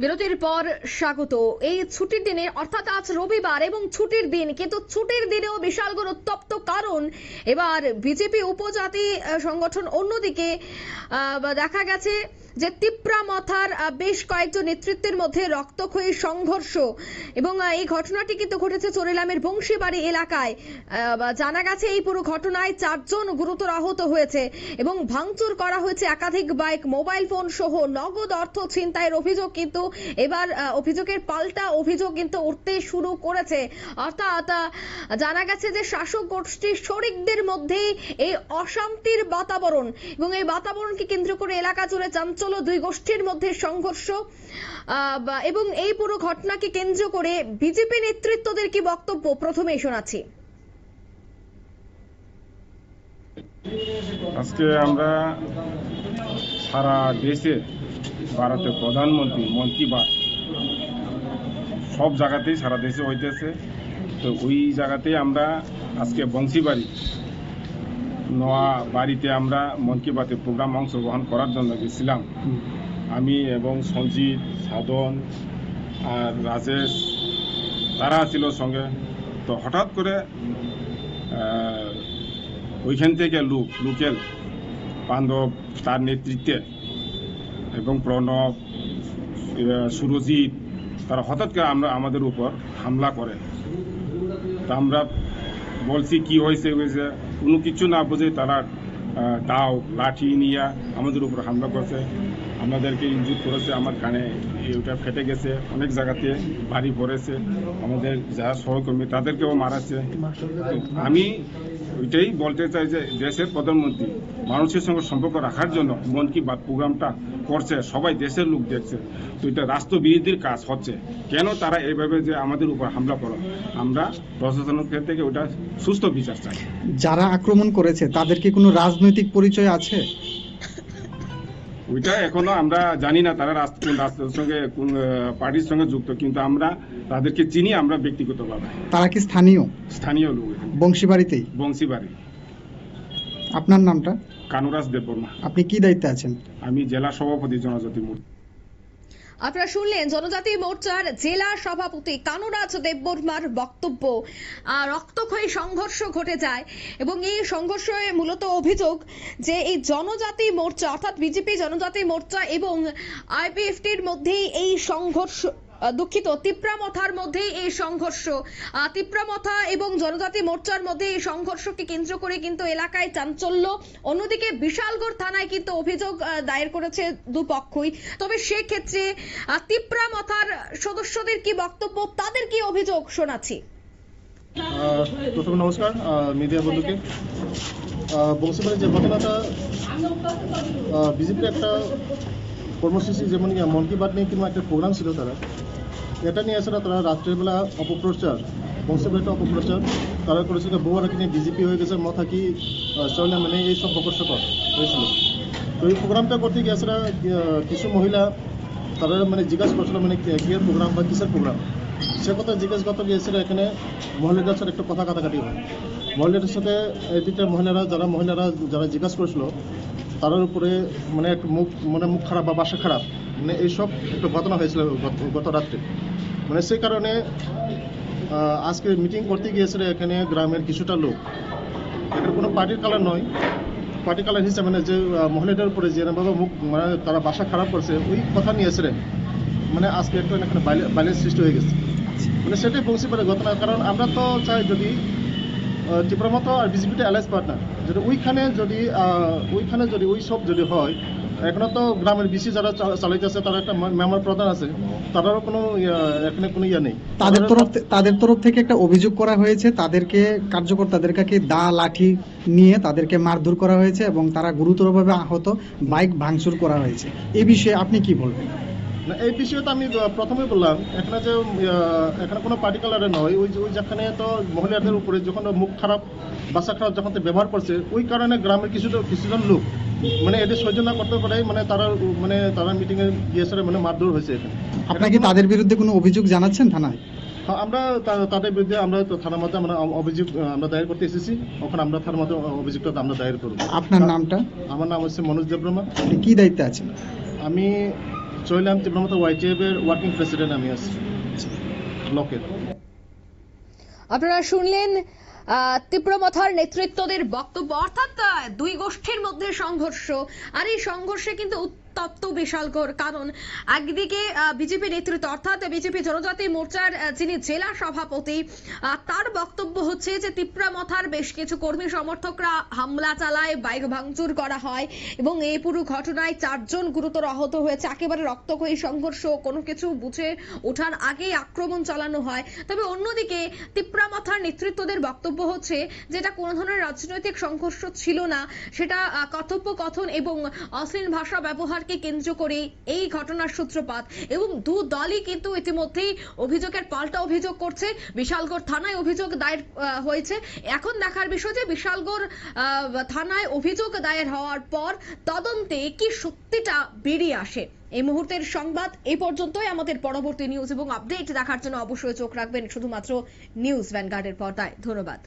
বিরতির পর স্বাগত। এই ছুটির দিনে অর্থাৎ আজ রবিবার এবং ছুটির দিন, কিন্তু ছুটির দিনেও বিশালগড় উত্তপ্ত, কারণ এবার বিজেপি উপজাতি সংগঠন অন্যদিকে দেখা গেছে যে তিপ্রামথার বেশ কয়েকজন নেতৃত্বের মধ্যে রক্তক্ষয়ী সংঘর্ষ, এবং এই ঘটনাটি কিন্তু ঘটেছে চোরেলামের বংশীবাড়ি এলাকায়। জানা গেছে এই পুরো ঘটনায় 4 জন গুরুতর আহত হয়েছে এবং ভাঙচুর করা হয়েছে একাধিক বাইক, মোবাইল ফোন সহ নগদ অর্থ ছিনতাইয়ের অভিযোগ কিন্তু এবার অভিযোগের পাল্টা অভিযোগ কিন্তু উঠতে শুরু করেছে। অর্থাৎ জানা গেছে যে শাসক গোষ্ঠীর শরিকদের মধ্যেই এই অশান্তির বাতাবরণ, এবং এই বাতাবরণকে কেন্দ্র করে এলাকা জুড়ে চাঞ্চল্য, দুই গোষ্ঠীর মধ্যে সংঘর্ষ, এবং এই পুরো ঘটনাকে কেন্দ্র করে বিজেপি নেতৃত্বদের কি বক্তব্য প্রথমেই শোনাচ্ছি। আজকে আমরা সারা দেশে ভারতের প্রধানমন্ত্রী মন কি বাত সব জায়গাতেই সারা দেশে হইতেছে। তো ওই জায়গাতেই আমরা আজকে বংশীবাড়ি নোয়া বাড়িতে আমরা মন কি বাতের প্রোগ্রাম অংশগ্রহণ করার জন্য গেছিলাম। আমি এবং সঞ্জিত, সাধন আর রাজেশ তারা ছিল সঙ্গে। তো হঠাৎ করে ওইখান থেকে লোকেল বান্ধব তার নেতৃত্বে এবং প্রণব, সুরজিৎ, তারা হঠাৎ করে আমাদের উপর হামলা করে। তা আমরা বলছি কি হয়েছে, কোনো কিছু না বুঝে তারা দাও লাঠি নিয়ে আমাদের উপর হামলা করছে, আমাদেরকে ইনজুর করেছে। আমার কানে ওটা ফেটে গেছে, অনেক জায়গাতে বাড়ি পড়েছে, আমাদের যারা সহকর্মী তাদেরকেও মারাচ্ছে। আমি ওইটাই বলতে চাই যে দেশের প্রধানমন্ত্রী মানুষের সঙ্গে সম্পর্ক রাখার জন্য মন কি বাত প্রোগ্রামটা করছে, সবাই দেশের লোক দেখছে। তো এটা রাষ্ট্রবিরোধীর কাজ হচ্ছে। কেন তারা এইভাবে যে আমাদের উপর হামলা করো? আমরা প্রশাসনের থেকে ওটা সুস্থ বিচার চাই। যারা আক্রমণ করেছে তাদের কি কোনো রাজনৈতিক পরিচয় আছে? ওইটা এখনো আমরা জানি না তারা কোন রাষ্ট্রের সঙ্গে, কোন পার্টির সঙ্গে যুক্ত, কিন্তু আমরা তাদেরকে চিনি আমরা ব্যক্তিগতভাবে। তারা কি স্থানীয় লোক, বংশীবাড়িতেই? বংশীবাড়ি। আপনার নামটা? কানুরাজ দেববর্মা। আপনি কি দায়িত্বে আছেন? আমি জেলা সভাপতি জনজাতি মোর্চা। আপনারা শুনলেন জনজাতি মোর্চার জেলা সভাপতি কানুরাজ দেববর্মার বক্তব্য। রক্তক্ষয়ী সংঘর্ষ ঘটে যায় এবং এই সংঘর্ষে মূলত অভিযোগ যে এই জনজাতি মোর্চা অর্থাৎ বিজেপি জনজাতি মোর্চা এবং আইপিএফটির মধ্যেই এই সংঘর্ষ, দুঃখিত, তিপ্রামথার মধ্যে এই সংঘর্ষ, তিপ্রামথা এবং জনজাতি মোর্চার মধ্যে এই সংঘর্ষকে কেন্দ্র করে কিন্তু এলাকায় চাঞ্চল্য। অন্যদিকে বিশালগড় থানায় কিন্তু অভিযোগ দায়ের করেছে দুপক্ষই। তবে সেক্ষেত্রে তিপ্রামথার সদস্যদের কি বক্তব্য, তাদের কি অভিযোগ শোনাচ্ছি। প্রথমে নমস্কার মিডিয়া বন্ধুকে। বংশীবাড়ির যে ঘটনাটা, বিজেপির একটা কর্মসূচি যেমন মন কি বাত নিয়ে কিংবা একটা প্রোগ্রাম ছিল, তারা এটা নিয়ে আসলে তারা রাত্রেবেলা অপপ্রচার, বংশীবাড়িটা অপপ্রচার তারা করেছিল। বউয়ারাকে নিয়ে বিজেপি হয়ে গেছে, মথা কি চলে মানে এইসব প্রকর্ষকর হয়েছিল। তো এই প্রোগ্রামটা করতে গিয়ে আসলে কিছু মহিলা তারা মানে জিজ্ঞাসা করছিল মানে কিসের প্রোগ্রাম বা কিসের প্রোগ্রাম, সে কথা জিজ্ঞাসা করতে গিয়েছিল। এখানে মহিলাদের সাথে একটা কথা কাটাকাটি হয়। মহিলাদের সাথে এই দুইটা মহিলারা যারা জিজ্ঞাসা করেছিল তার উপরে মানে একটু মুখ খারাপ বা বাসা খারাপ, মানে এইসব একটা ঘটনা হয়েছিল গত রাত্রে। মানে সেই কারণে আজকে মিটিং করতে গিয়েছিল এখানে গ্রামের কিছুটা লোক। এখানে কোনো পার্টির কালার নয়, পার্টি কালার হিসাবে মানে যে মহিলাদের উপরে যেভাবে মুখ মানে তারা বাসা খারাপ করছে ওই কথা নিয়েছিলেন। মানে আজকে একটা এখানে বাইলের সৃষ্টি হয়ে গেছে। মানে সেটাই বংশীবাড়ির ঘটনা। কারণ আমরা তো চাই যদি তিপ্রামথা আর বিজেপিটা অ্যালায়েন্স পার্টনার, যদি ওইখানে যদি ওই সব যদি হয়, এখনো তো গ্রামের বিসি যারা চালাইতেছে তারা একটা মেম্বার প্রধান আছে, তারারও কোনো এখানে কোনো ইয়ে নেই। তাদের তরফ থেকে একটা অভিযোগ করা হয়েছে, তাদেরকে কার্যকর্তাদেরকে দা লাঠি নিয়ে তাদেরকে মারধর করা হয়েছে এবং তারা গুরুতরভাবে আহত, বাইক ভাঙচুর করা হয়েছে। এই বিষয়ে আপনি কি বলবেন? না, এই বিষয়ে তো আমি প্রথমে বললাম এখানে যে এখানে কোনো পার্টি কালারে নয়, ওই যেখানে তো মহিলাদের উপরে যখন মুখ খারাপ বাসা খারাপ যখন ব্যবহার করছে, ওই কারণে গ্রামের কিছুজন লোক মানে এদের সহ্য না করতে পারে, মানে তারা মিটিংয়ে গিয়েছে, মানে মারধর হয়েছে এখানে। আপনাকে তাদের বিরুদ্ধে কোনো অভিযোগ জানাচ্ছেন থানায়? আমরা তাদের বিরুদ্ধে আমরা তো থানার মধ্যে আমরা অভিযোগ আমরা দায়ের করতে এসেছি। ওখানে আমরা থানার মধ্যে অভিযোগটা আমরা দায়ের করব। আপনার নামটা? আমার নাম হচ্ছে মনোজ দেববর্মা। আপনি কি দায়িত্বে আছেন? আমি চৈলাম তীব্রমাথা YTF এর ওয়ার্কিং প্রেসিডেন্ট আমি আছি ব্লকের। আপনারা শুনলেন তীব্রমাথার নেতৃত্বদের বক্তব্য, অর্থাৎ দুই গোষ্ঠীর মধ্যে সংঘর্ষ, আর এই সংঘর্ষে কিন্তু উত্তপ্ত বিশালগড়। কারণ একদিকে বিজেপি নেতৃত্ব অর্থাৎ বিজেপি জনজাতি মোর্চার যিনি জেলা সভাপতি, তার বক্তব্য হচ্ছে যে তীব্রমাথার বেশ কিছু কর্মী সমর্থকরা হামলা চালায়, বাইক ভাঙচুর করা হয় এবং এই পুরো ঘটনায় 4 জন গুরুতর আহত হয়েছে। একেবারে রক্তক্ষয়ী সংঘর্ষ, কোনো কিছু বুঝে ওঠার আগেই আক্রমণ চালানো হয়। তবে অন্যদিকে তীব্রমাথার নেতৃত্বদের বক্তব্য হচ্ছে যেটা কোনো ধরনের রাজনৈতিক সংঘর্ষ ছিল না, সেটা কথোপকথন এবং অশ্লীল ভাষা ব্যবহারকে কেন্দ্র করে এই ঘটনার সূত্রপাত, এবং দু দলই কিন্তু ইতিমধ্যেই অভিযোগের পাল্টা অভিযোগ করছে। বিশালগড় থানায় অভিযোগ দায়ের হয়েছে। এখন দেখার বিষয় যে বিশালগড় থানায় অভিযোগ দায়ের হওয়ার পর তদন্তে কি সত্যিটা বেরিয়ে আসে। এই মুহূর্তের সংবাদ এই পর্যন্তই। আমাদের পরবর্তী নিউজ এবং আপডেট দেখার জন্য অবশ্যই চোখ রাখবেন শুধুমাত্র নিউজ ভ্যানগার্ডের পর্দায়। ধন্যবাদ।